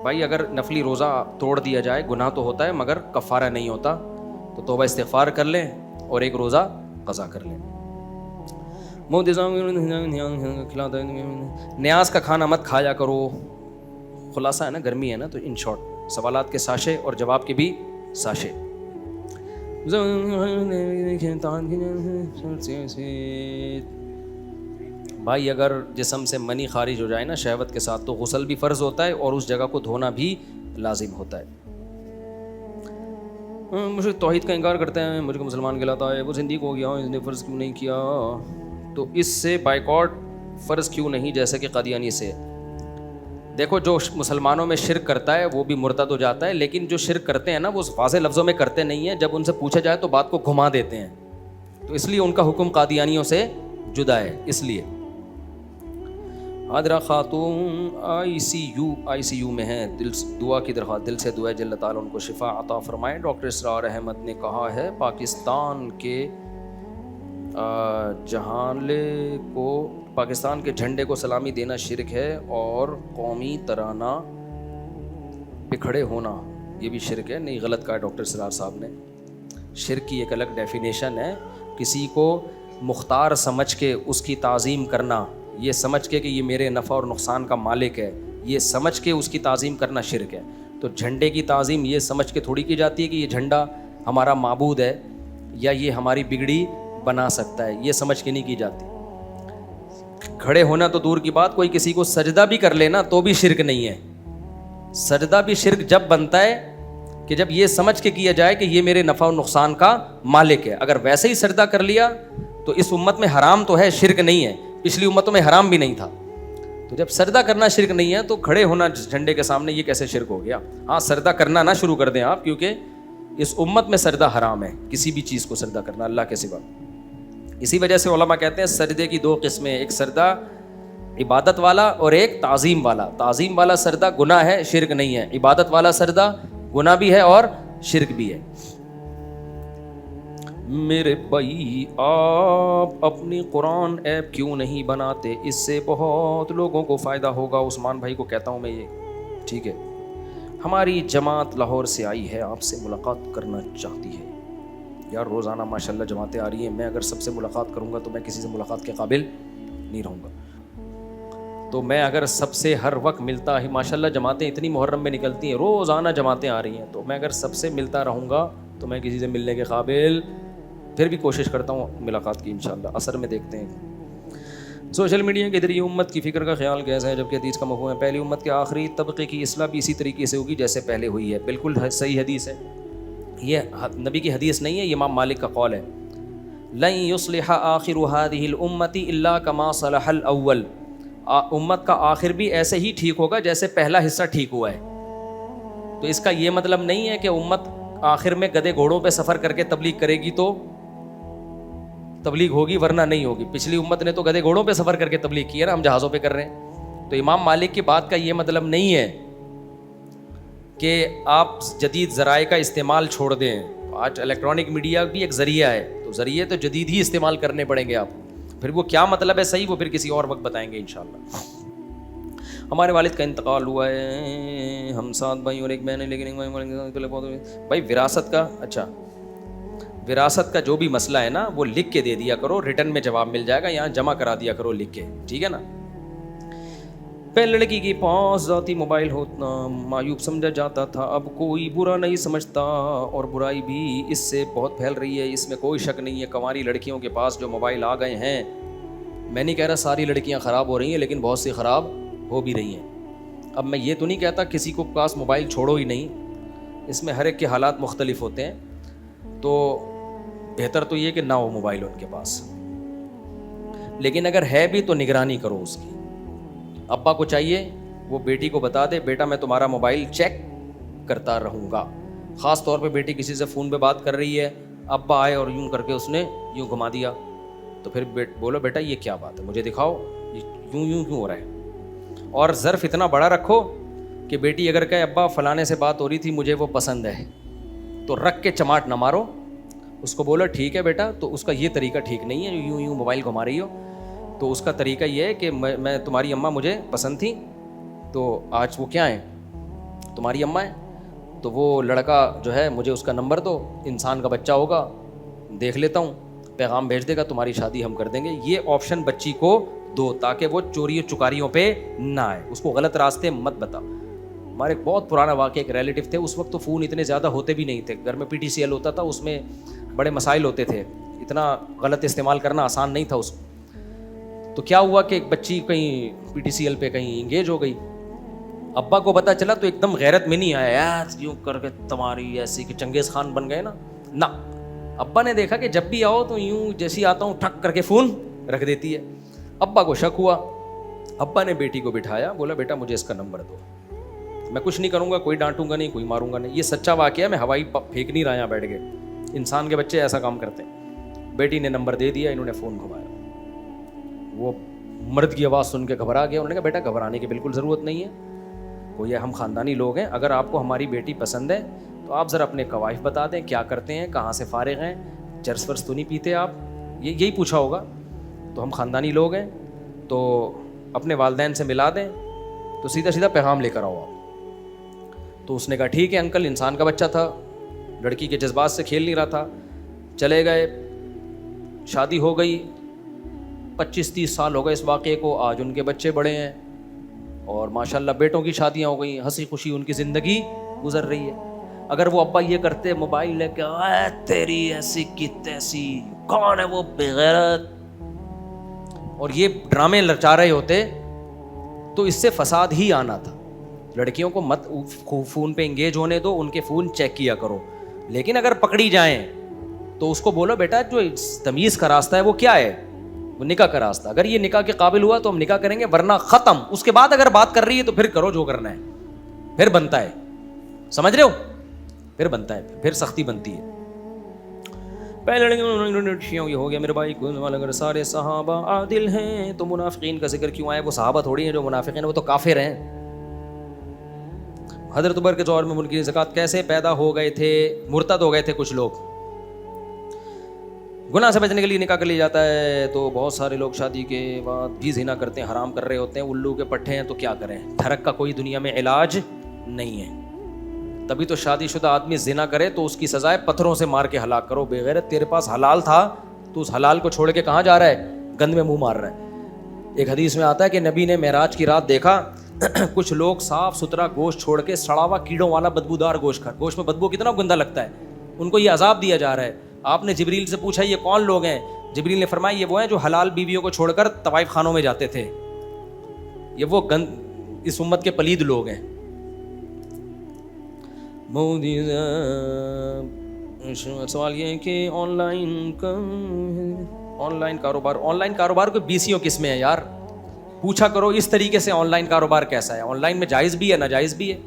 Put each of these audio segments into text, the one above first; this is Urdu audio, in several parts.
بھائی اگر نفلی روزہ توڑ دیا جائے گناہ تو ہوتا ہے مگر کفارہ نہیں ہوتا, تو توبہ استغفار کر لیں اور ایک روزہ قضا کر لیں. نیاز کا کھانا مت کھایا کرو. خلاصہ ہے نا, گرمی ہے نا, تو ان شارٹ سوالات کے ساشے اور جواب کے بھی ساشے. بھائی اگر جسم سے منی خارج ہو جائے نا شہوت کے ساتھ تو غسل بھی فرض ہوتا ہے اور اس جگہ کو دھونا بھی لازم ہوتا ہے. مجھے توحید کا انکار کرتے ہیں, مجھ کو مسلمان کہلاتا ہے, وہ زندگی ہو گیا, اس نے فرض کیوں نہیں کیا, تو اس سے بائیکاٹ فرض کیوں نہیں جیسے کہ قادیانی سے. دیکھو جو مسلمانوں میں شرک کرتا ہے وہ بھی مرتد ہو جاتا ہے, لیکن جو شرک کرتے ہیں نا وہ واضح لفظوں میں کرتے نہیں ہیں, جب ان سے پوچھا جائے تو بات کو گھما دیتے ہیں, تو اس لیے ان کا حکم قادیانیوں سے جدا ہے. اس لیے عادرہ خاتون آئی سی یو میں ہیں, دعا کی درخواست, دل سے دعا ہے جل تعالیٰ ان کو شفا عطا فرمائے. ڈاکٹر اسرار احمد نے کہا ہے پاکستان کے جھنڈے کو سلامی دینا شرک ہے اور قومی ترانہ پہ کھڑے ہونا یہ بھی شرک ہے. نہیں, غلط کہا ڈاکٹر اسرار صاحب نے. شرک کی ایک الگ ڈیفینیشن ہے, کسی کو مختار سمجھ کے اس کی تعظیم کرنا, یہ سمجھ کے کہ یہ میرے نفع اور نقصان کا مالک ہے, یہ سمجھ کے اس کی تعظیم کرنا شرک ہے. تو جھنڈے کی تعظیم یہ سمجھ کے تھوڑی کی جاتی ہے کہ یہ جھنڈا ہمارا معبود ہے یا یہ ہماری بگڑی بنا سکتا ہے, یہ سمجھ کے نہیں کی جاتی. کھڑے ہونا تو دور کی بات, کوئی کسی کو سجدہ بھی کر لینا تو بھی شرک نہیں ہے. سجدہ بھی شرک جب بنتا ہے کہ جب یہ سمجھ کے کیا جائے کہ یہ میرے نفع و نقصان کا مالک ہے. اگر ویسے ہی سجدہ کر لیا تو اس امت میں حرام تو ہے, شرک نہیں ہے. پچھلی امتوں میں حرام بھی نہیں تھا, تو جب سجدہ کرنا شرک نہیں ہے تو کھڑے ہونا جھنڈے کے سامنے یہ کیسے شرک ہو گیا. ہاں, سجدہ کرنا نہ شروع کر دیں آپ, کیونکہ اس امت میں سجدہ حرام ہے, کسی بھی چیز کو سجدہ کرنا اللہ کے سوا. اسی وجہ سے علماء کہتے ہیں سجدے کی دو قسمیں, ایک سجدہ عبادت والا اور ایک تعظیم والا. تعظیم والا سجدہ گناہ ہے, شرک نہیں ہے. عبادت والا سجدہ گناہ بھی ہے اور شرک بھی ہے. میرے بھائی آپ اپنی قرآن ایپ کیوں نہیں بناتے, اس سے بہت لوگوں کو فائدہ ہوگا. عثمان بھائی کو کہتا ہوں میں یہ, ٹھیک ہے, ہماری جماعت لاہور سے آئی ہے, آپ سے ملاقات کرنا چاہتی ہے. یار روزانہ ماشاءاللہ جماعتیں آ رہی ہیں, میں اگر سب سے ملاقات کروں گا تو میں کسی سے ملاقات کے قابل نہیں رہوں گا. تو میں اگر سب سے ہر وقت ملتا ہے, ماشاءاللہ جماعتیں اتنی محرم میں نکلتی ہیں, روزانہ جماعتیں آ رہی ہیں, تو میں اگر سب سے ملتا رہوں گا تو میں کسی سے ملنے کے قابل, پھر بھی کوشش کرتا ہوں ملاقات کی انشاءاللہ. اثر میں دیکھتے ہیں. سوشل میڈیا کے ذریعے امت کی فکر کا خیال کیسا ہے, جبکہ حدیث کا مفہوم ہے پہلی امت کے آخری طبقے کی اصلاح بھی اسی طریقے سے ہوگی جیسے پہلے ہوئی ہے. بالکل صحیح حدیث ہے, یہ نبی کی حدیث نہیں ہے, یہ امام مالک کا قول ہے. لن یصلح آخر هذه الامة الا كما صلح الاول, امت کا آخر بھی ایسے ہی ٹھیک ہوگا جیسے پہلا حصہ ٹھیک ہوا ہے. تو اس کا یہ مطلب نہیں ہے کہ امت آخر میں گدھے گھوڑوں پہ سفر کر کے تبلیغ کرے گی تو تبلیغ ہوگی, ورنہ نہیں ہوگی. پچھلی امت نے تو گدھے گھوڑوں پہ سفر کر کے تبلیغ کی ہے نا, ہم جہازوں پہ کر رہے ہیں. تو امام مالک کی بات کا یہ مطلب نہیں ہے کہ آپ جدید ذرائع کا استعمال چھوڑ دیں. آج الیکٹرانک میڈیا بھی ایک ذریعہ ہے, تو ذریعے تو جدید ہی استعمال کرنے پڑیں گے آپ. پھر وہ کیا مطلب ہے صحیح, وہ پھر کسی اور وقت بتائیں گے انشاءاللہ. ہمارے والد کا انتقال ہوا ہے, ہم 7 بھائی اور ایک بہن ہے, لیکن بھائی وراثت کا, اچھا وراثت کا جو بھی مسئلہ ہے نا وہ لکھ کے دے دیا کرو, ریٹرن میں جواب مل جائے گا, یہاں جمع کرا دیا کرو لکھ کے, ٹھیک ہے نا. پہلے لڑکی کے پاس ذاتی موبائل ہونا معیوب سمجھا جاتا تھا, اب کوئی برا نہیں سمجھتا, اور برائی بھی اس سے بہت پھیل رہی ہے, اس میں کوئی شک نہیں ہے. کنواری لڑکیوں کے پاس جو موبائل آ گئے ہیں, میں نہیں کہہ رہا ساری لڑکیاں خراب ہو رہی ہیں, لیکن بہت سی خراب ہو بھی رہی ہیں. اب میں یہ تو نہیں کہتا کسی کو پاس موبائل چھوڑو ہی نہیں, اس میں ہر ایک کے حالات مختلف ہوتے ہیں, تو بہتر تو یہ کہ نہ ہو موبائل ان کے پاس, لیکن اگر ہے بھی تو نگرانی کرو اس کی. ابا کو چاہیے وہ بیٹی کو بتا دے, بیٹا میں تمہارا موبائل چیک کرتا رہوں گا. خاص طور پہ بیٹی کسی سے فون پہ بات کر رہی ہے, ابا آئے اور یوں کر کے اس نے یوں گھما دیا, تو پھر بولو بیٹا یہ کیا بات ہے, مجھے دکھاؤ یوں کیوں ہو رہا ہے. اور ظرف اتنا بڑا رکھو کہ بیٹی اگر کہے ابا فلانے سے بات ہو رہی تھی مجھے وہ پسند ہے, تو رکھ کے چماٹ نہ مارو, اس کو بولو ٹھیک ہے بیٹا, تو اس کا یہ طریقہ ٹھیک نہیں ہے, یوں موبائل گھما رہی ہو. تو اس کا طریقہ یہ ہے کہ میں تمہاری اماں مجھے پسند تھی, تو آج وہ کیا ہیں, تمہاری اماں ہے, تو وہ لڑکا جو ہے مجھے اس کا نمبر دو, انسان کا بچہ ہوگا, دیکھ لیتا ہوں, پیغام بھیج دے گا, تمہاری شادی ہم کر دیں گے. یہ آپشن بچی کو دو تاکہ وہ چوریوں چکاریوں پہ نہ آئے, اس کو غلط راستے مت بتا. ہمارے ایک بہت پرانا واقعہ, ایک ریلیٹیو تھے, اس وقت تو فون اتنے زیادہ ہوتے بھی نہیں تھے, گھر میں PTCL ہوتا تھا, اس میں بڑے مسائل ہوتے تھے, اتنا غلط استعمال کرنا آسان نہیں تھا اس کو. تو کیا ہوا کہ ایک بچی کہیں PTCL پہ کہیں انگیج ہو گئی. ابا کو پتہ چلا تو ایک دم غیرت میں نہیں آیا, یار یوں کر کے تمہاری ایسی کہ چنگیز خان بن گئے نا. ابا نے دیکھا کہ جب بھی آؤ تو یوں جیسی آتا ہوں ٹھک کر کے فون رکھ دیتی ہے. ابا کو شک ہوا, ابا نے بیٹی کو بٹھایا, بولا بیٹا مجھے اس کا نمبر دو, میں کچھ نہیں کروں گا, کوئی ڈانٹوں گا نہیں, کوئی ماروں گا نہیں. یہ سچا واقعہ ہے, میں ہوائی پھینک نہیں رہا یہاں بیٹھ کے, انسان کے بچے ایسا کام کرتے ہیں. بیٹی نے نمبر دے دیا, انہوں نے فون گھمایا. وہ مرد کی آواز سن کے گھبرا گیا. انہوں نے کہا بیٹا گھبرانے کی بالکل ضرورت نہیں ہے, کوئی ہم خاندانی لوگ ہیں, اگر آپ کو ہماری بیٹی پسند ہے تو آپ ذرا اپنے قوائف بتا دیں, کیا کرتے ہیں, کہاں سے فارغ ہیں, چرس ورس تو نہیں پیتے آپ, یہی پوچھا ہوگا. تو ہم خاندانی لوگ ہیں, تو اپنے والدین سے ملا دیں, تو سیدھا پیغام لے کر آؤ آپ. تو اس نے کہا ٹھیک ہے انکل, انسان کا بچہ تھا, لڑکی کے جذبات سے کھیل نہیں رہا تھا. چلے گئے, شادی ہو گئی, 25-30 سال ہو گئے اس واقعے کو. آج ان کے بچے بڑے ہیں اور ماشاءاللہ بیٹوں کی شادیاں ہو گئی, ہنسی خوشی ان کی زندگی گزر رہی ہے. اگر وہ ابا یہ کرتے, موبائل لے کے اے تیری ایسی کی تیسی, کون ہے وہ بغیرت, اور یہ ڈرامے لچا رہے ہوتے, تو اس سے فساد ہی آنا تھا. لڑکیوں کو مت فون پہ انگیج ہونے دو, ان کے فون چیک کیا کرو. لیکن اگر پکڑی جائیں تو اس کو بولو بیٹا جو تمیز کا راستہ ہے وہ کیا ہے, وہ نکاح کا راستہ. اگر یہ نکاح کے قابل ہوا تو ہم نکاح کریں گے, ورنہ ختم. اس کے بعد اگر بات کر رہی ہے تو پھر کرو جو کرنا ہے, پھر بنتا ہے, سمجھ رہے ہو, پھر بنتا ہے, پھر سختی بنتی ہے. پہلے یہ ہو گیا میرے بھائی, اگر سارے صحابہ عادل ہیں تو منافقین کا ذکر کیوں آیا؟ وہ صحابہ تھوڑی ہیں جو منافق ہیں, وہ تو کافر ہیں. حضرت عمر کے دور میں منکرین زکوٰۃ کیسے پیدا ہو گئے تھے؟ مرتد ہو گئے تھے کچھ لوگ. گناہ سے بچنے کے لیے نکاح کر لیا جاتا ہے, تو بہت سارے لوگ شادی کے بعد بھی زنا کرتے ہیں, حرام کر رہے ہوتے ہیں, الو کے پٹھے ہیں, تو کیا کریں؟ تھرک کا کوئی دنیا میں علاج نہیں ہے. تبھی تو شادی شدہ آدمی زنا کرے تو اس کی سزائے پتھروں سے مار کے ہلاک کرو. بغیرت, تیرے پاس حلال تھا تو اس حلال کو چھوڑ کے کہاں جا رہا ہے؟ گند میں منہ مار رہا ہے. ایک حدیث میں آتا ہے کہ نبی نے معراج کی رات دیکھا کچھ لوگ صاف ستھرا گوشت چھوڑ کے سڑا ہوا کیڑوں والا بدبودار گوشت گوشت میں بدبو کتنا گندا لگتا ہے, ان کو یہ عذاب دیا جا رہا ہے. آپ نے جبریل سے پوچھا یہ کون لوگ ہیں؟ جبریل نے فرمایا یہ وہ ہیں جو حلال بیویوں کو چھوڑ کر طوائف خانوں میں جاتے تھے, یہ وہ اس امت کے پلید لوگ ہیں. سوال یہ ہے کہ آن لائن کاروبار کو بیسیوں قسمیں ہیں یار, پوچھا کرو اس طریقے سے آن لائن کاروبار کیسا ہے, آن لائن میں جائز بھی ہے ناجائز بھی ہے.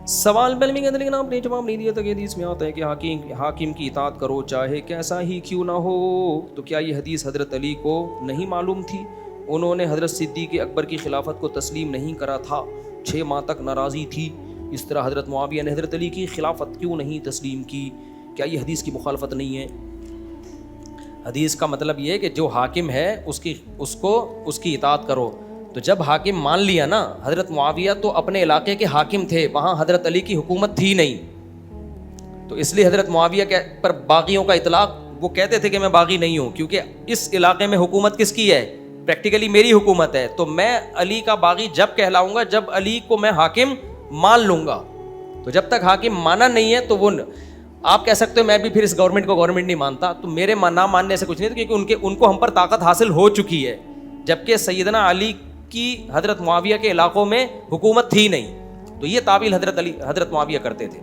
سوال بلمی کہتے لیکن آپ نے جواب نہیں دیا تھا کہ حدیث میں آتا ہے کہ حاکم کی اطاعت کرو چاہے کیسا ہی کیوں نہ ہو. تو کیا یہ حدیث حضرت علی کو نہیں معلوم تھی؟ انہوں نے حضرت صدیق اکبر کی خلافت کو تسلیم نہیں کرا تھا, 6 ماہ تک ناراضی تھی. اس طرح حضرت معاویہ نے حضرت علی کی خلافت کیوں نہیں تسلیم کی؟ کیا یہ حدیث کی مخالفت نہیں ہے؟ حدیث کا مطلب یہ ہے کہ جو حاکم ہے اس کی اطاعت کرو. تو جب حاکم مان لیا نا, حضرت معاویہ تو اپنے علاقے کے حاکم تھے, وہاں حضرت علی کی حکومت تھی نہیں, تو اس لیے حضرت معاویہ پر باغیوں کا اطلاق, وہ کہتے تھے کہ میں باغی نہیں ہوں, کیونکہ اس علاقے میں حکومت کس کی ہے؟ پریکٹیکلی میری حکومت ہے, تو میں علی کا باغی جب کہلاؤں گا جب علی کو میں حاکم مان لوں گا. تو جب تک حاکم مانا نہیں ہے تو وہ آپ کہہ سکتے ہو میں بھی پھر اس گورنمنٹ کو گورنمنٹ نہیں مانتا, تو میرے نہ ماننے سے کچھ نہیں تھا, کیونکہ ان کو ہم پر طاقت حاصل ہو چکی ہے, جبکہ سیدنا علی کی حضرت معاویہ کے علاقوں میں حکومت تھی نہیں. تو یہ تعویل حضرت معاویہ کرتے تھے.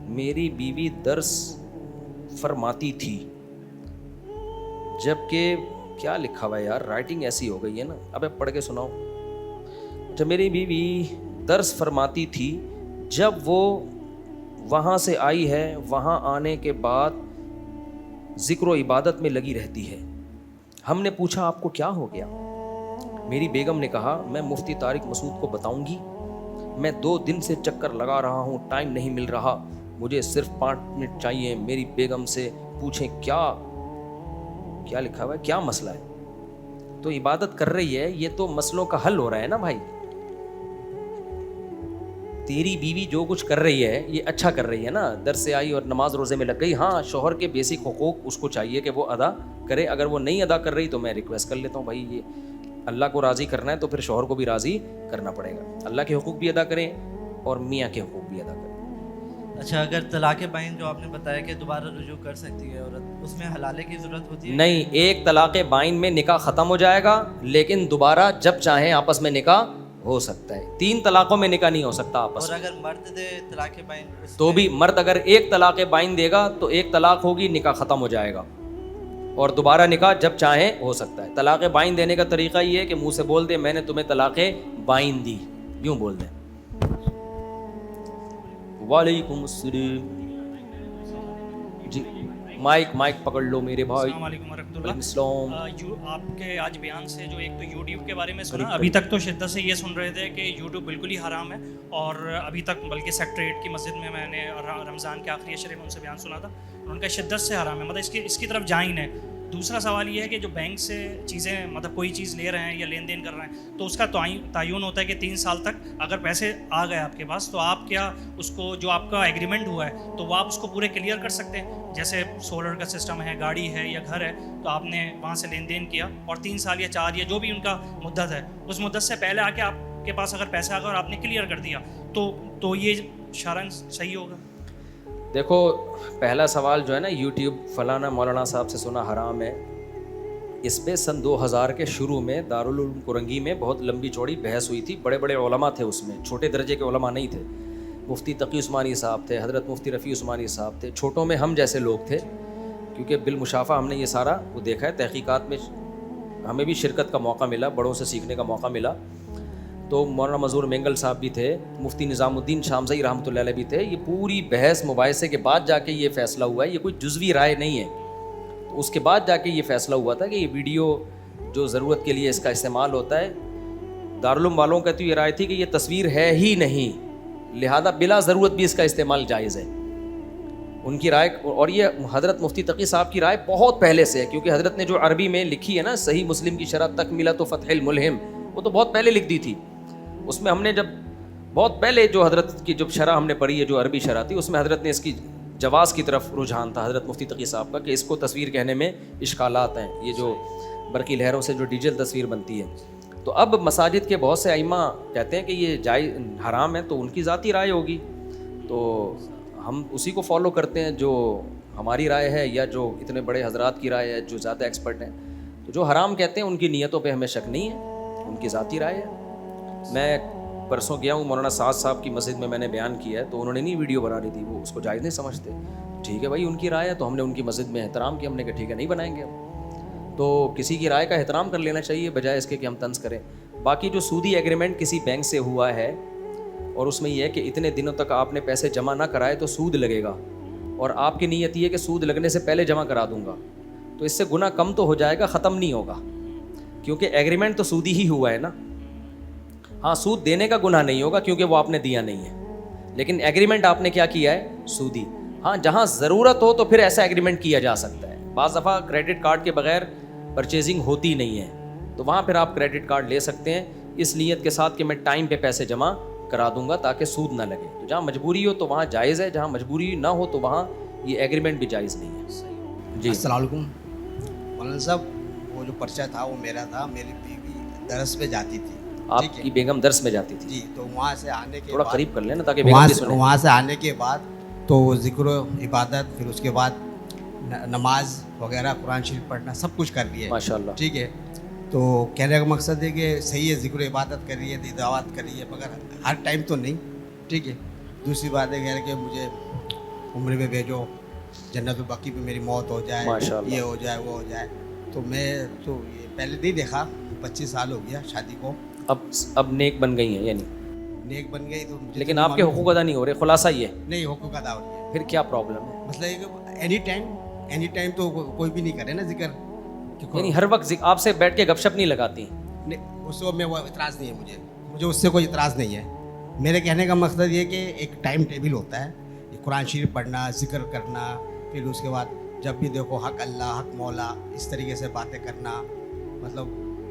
میری بیوی درس فرماتی تھی, جبکہ کیا لکھا ہوا ہے یار, رائٹنگ ایسی ہو گئی ہے نا, ابے پڑھ کے سناؤ. جب میری بیوی درس فرماتی تھی, جب وہ وہاں سے آئی ہے, وہاں آنے کے بعد ذکر و عبادت میں لگی رہتی ہے. ہم نے پوچھا آپ کو کیا ہو گیا؟ میری بیگم نے کہا میں مفتی طارق مسعود کو بتاؤں گی, میں 2 دن سے چکر لگا رہا ہوں, ٹائم نہیں مل رہا, مجھے صرف 5 منٹ چاہیے. میری بیگم سے پوچھیں کیا لکھا ہوا ہے, کیا مسئلہ ہے؟ تو عبادت کر رہی ہے, یہ تو مسئلوں کا حل ہو رہا ہے نا بھائی. تیری بیوی جو کچھ کر رہی ہے یہ اچھا کر رہی ہے نا, درس سے آئی اور نماز روزے میں لگ گئی. ہاں شوہر کے بیسک حقوق اس کو چاہیے کہ وہ ادا کرے, اگر وہ نہیں ادا کر رہی تو میں ریکویسٹ کر لیتا ہوں بھائی یہ اللہ کو راضی کرنا ہے تو پھر شوہر کو بھی راضی کرنا پڑے گا. اللہ کے حقوق بھی ادا کریں اور میاں کے حقوق بھی ادا کریں. اچھا, اگر طلاق بائن جو آپ نے بتایا کہ دوبارہ رجوع کر سکتی ہے عورت, اس میں حلالے کی ضرورت ہوتی ہے؟ نہیں, ایک طلاق بائن میں نکاح ختم ہو جائے گا, لیکن دوبارہ جب چاہیں آپس میں نکاح ہو سکتا ہے. 3 طلاقوں میں نکاح نہیں ہو سکتا آپس میں. اور اگر مرد دے طلاق بائن تو بھی مرد اگر ایک طلاق بائن دے گا تو ایک طلاق ہوگی, نکاح ختم ہو جائے گا, اور دوبارہ نکاح جب چاہیں ہو سکتا ہے. طلاق بائن دینے کا طریقہ یہ ہے کہ منہ سے بول دے میں نے تمہیں طلاق بائن دی, یوں بول دیں. وعلیکم السلام. جی مائک پکڑ لو میرے بھائی. السلام علیکم ورحمۃ اللہ. السلام. آپ کے آج بیان سے جو ایک تو یوٹیوب کے بارے میں سنا, ابھی تک تو شدت سے یہ سن رہے تھے کہ یوٹیوب بالکل ہی حرام ہے, اور ابھی تک بلکہ سیکٹر 8 کی مسجد میں نے رمضان کے آخری عشرے میں ان سے بیان سنا تھا, ان کا شدت سے حرام ہے, مطلب اس کی طرف جائیں نہیں. دوسرا سوال یہ ہے کہ جو بینک سے چیزیں مطلب کوئی چیز لے رہے ہیں یا لین دین کر رہے ہیں تو اس کا تعین ہوتا ہے کہ 3 سال تک اگر پیسے آ گئے آپ کے پاس تو آپ کیا اس کو جو آپ کا ایگریمنٹ ہوا ہے تو وہ آپ اس کو پورے کلیئر کر سکتے ہیں. جیسے سولر کا سسٹم ہے, گاڑی ہے یا گھر ہے, تو آپ نے وہاں سے لین دین کیا اور 3 سال یا 4 یا جو بھی ان کا مدت ہے, اس مدت سے پہلے آ کے آپ کے پاس اگر پیسہ آ گیا اور آپ نے کلیئر کر دیا تو یہ شرعاً صحیح ہوگا؟ دیکھو پہلا سوال جو ہے نا, یوٹیوب فلانا مولانا صاحب سے سنا حرام ہے, اس پہ سن 2000 کے شروع میں دارالعلوم کرنگی میں بہت لمبی چوڑی بحث ہوئی تھی. بڑے بڑے علماء تھے اس میں, چھوٹے درجے کے علماء نہیں تھے. مفتی تقی عثمانی صاحب تھے, حضرت مفتی رفیع عثمانی صاحب تھے, چھوٹوں میں ہم جیسے لوگ تھے, کیونکہ بالمشافہ ہم نے یہ سارا وہ دیکھا ہے. تحقیقات میں ہمیں بھی شرکت کا موقع ملا, بڑوں سے سیکھنے کا موقع ملا. تو مولانا منظور مینگل صاحب بھی تھے, مفتی نظام الدین شامزئی رحمۃ اللہ علیہ بھی تھے. یہ پوری بحث مباحثے کے بعد جا کے یہ فیصلہ ہوا ہے, یہ کوئی جزوی رائے نہیں ہے. تو اس کے بعد جا کے یہ فیصلہ ہوا تھا کہ یہ ویڈیو جو ضرورت کے لیے اس کا استعمال ہوتا ہے, دارالعلوم والوں کا تو یہ رائے تھی کہ یہ تصویر ہے ہی نہیں, لہذا بلا ضرورت بھی اس کا استعمال جائز ہے. ان کی رائے, اور یہ حضرت مفتی تقی صاحب کی رائے بہت پہلے سے ہے, کیونکہ حضرت نے جو عربی میں لکھی ہے نا صحیح مسلم کی شرح تکملۃ فتح الملہم, وہ تو بہت پہلے لکھ دی تھی. اس میں ہم نے جب بہت پہلے جو حضرت کی جب شرح ہم نے پڑھی ہے, جو عربی شرح تھی, اس میں حضرت نے اس کی جواز کی طرف رجحان تھا حضرت مفتی تقی صاحب کا, کہ اس کو تصویر کہنے میں اشکالات ہیں, یہ جو برقی لہروں سے جو ڈیجیٹل تصویر بنتی ہے. تو اب مساجد کے بہت سے ائمہ کہتے ہیں کہ یہ جائز حرام ہے, تو ان کی ذاتی رائے ہوگی, تو ہم اسی کو فالو کرتے ہیں جو ہماری رائے ہے یا جو اتنے بڑے حضرات کی رائے ہے جو زیادہ ایکسپرٹ ہیں. تو جو حرام کہتے ہیں ان کی نیتوں پہ ہمیں شک نہیں ہے, ان کی ذاتی رائے ہے. میں پرسوں گیا ہوں مولانا سعد صاحب کی مسجد میں نے بیان کیا ہے, تو انہوں نے نہیں ویڈیو بنا رہی تھی, وہ اس کو جائز نہیں سمجھتے. ٹھیک ہے بھائی, ان کی رائے ہے, تو ہم نے ان کی مسجد میں احترام کیا, ہم نے کہا ٹھیک ہے نہیں بنائیں گے ہم. تو کسی کی رائے کا احترام کر لینا چاہیے بجائے اس کے کہ ہم طنز کریں. باقی جو سودی ایگریمنٹ کسی بینک سے ہوا ہے اور اس میں یہ ہے کہ اتنے دنوں تک آپ نے پیسے جمع نہ کرائے تو سود لگے گا, اور آپ کی نیت یہ ہے کہ سود لگنے سے پہلے جمع کرا دوں گا, تو اس سے گناہ کم تو ہو جائے گا, ختم نہیں ہوگا, کیونکہ ایگریمنٹ تو سودی ہی ہوا ہے نا. ہاں سود دینے کا گناہ نہیں ہوگا کیونکہ وہ آپ نے دیا نہیں ہے, لیکن ایگریمنٹ آپ نے کیا کیا ہے, سودی. ہاں جہاں ضرورت ہو تو پھر ایسا ایگریمنٹ کیا جا سکتا ہے. بعض دفعہ کریڈٹ کارڈ کے بغیر پرچیزنگ ہوتی نہیں ہے, تو وہاں پھر آپ کریڈٹ کارڈ لے سکتے ہیں اس نیت کے ساتھ کہ میں ٹائم پہ پیسے جمع کرا دوں گا تاکہ سود نہ لگے. تو جہاں مجبوری ہو تو وہاں جائز ہے, جہاں مجبوری نہ ہو تو وہاں یہ ایگریمنٹ بھی جائز نہیں ہے. جی السلام علیکم مولانا صاحب, وہ جو پرچہ تھا وہ میرا تھا, میری بیوی درس پہ جاتی تھی. آپ کی بیگم درس میں جاتی تھی؟ جی, تو وہاں سے آنے کے تھوڑا قریب کر لینا تاکہ بیگم بھی سنیں. وہاں سے آنے کے بعد تو ذکر و عبادت, پھر اس کے بعد نماز وغیرہ, قرآن شریف پڑھنا, سب کچھ کر لیے ماشاء اللہ. ٹھیک ہے, تو کہنے کا مقصد ہے کہ صحیح ہے, ذکر و عبادت کر رہی ہے, دعوات کر رہی ہے, مگر ہر ٹائم تو نہیں. ٹھیک ہے, دوسری بات ہے کہ مجھے عمر میں بھیجو, جنت البقیع پہ میری موت ہو جائے, یہ ہو جائے, وہ ہو جائے. تو میں تو یہ پہلے نہیں دیکھا, 25 سال ہو گیا شادی کو. اب نیک بن گئی ہیں, یعنی نیک بن گئی تو, لیکن آپ کے حقوق ادا نہیں ہو رہے, خلاصہ یہ نہیں حقوق ادا ہو رہی ہے. پھر کیا پرابلم ہے؟ مسئلہ یہ کہ اینی ٹائم تو کوئی بھی نہیں کرے نا ذکر, یعنی ہر وقت آپ سے بیٹھ کے گپ شپ نہیں لگاتی؟ اس کو میں وہ اعتراض نہیں ہے, مجھے اس سے کوئی اعتراض نہیں ہے. میرے کہنے کا مقصد یہ کہ ایک ٹائم ٹیبل ہوتا ہے, قرآن شریف پڑھنا, ذکر کرنا, پھر اس کے بعد جب بھی دیکھو حق اللہ, حق مولا, اس طریقے سے باتیں کرنا, مطلب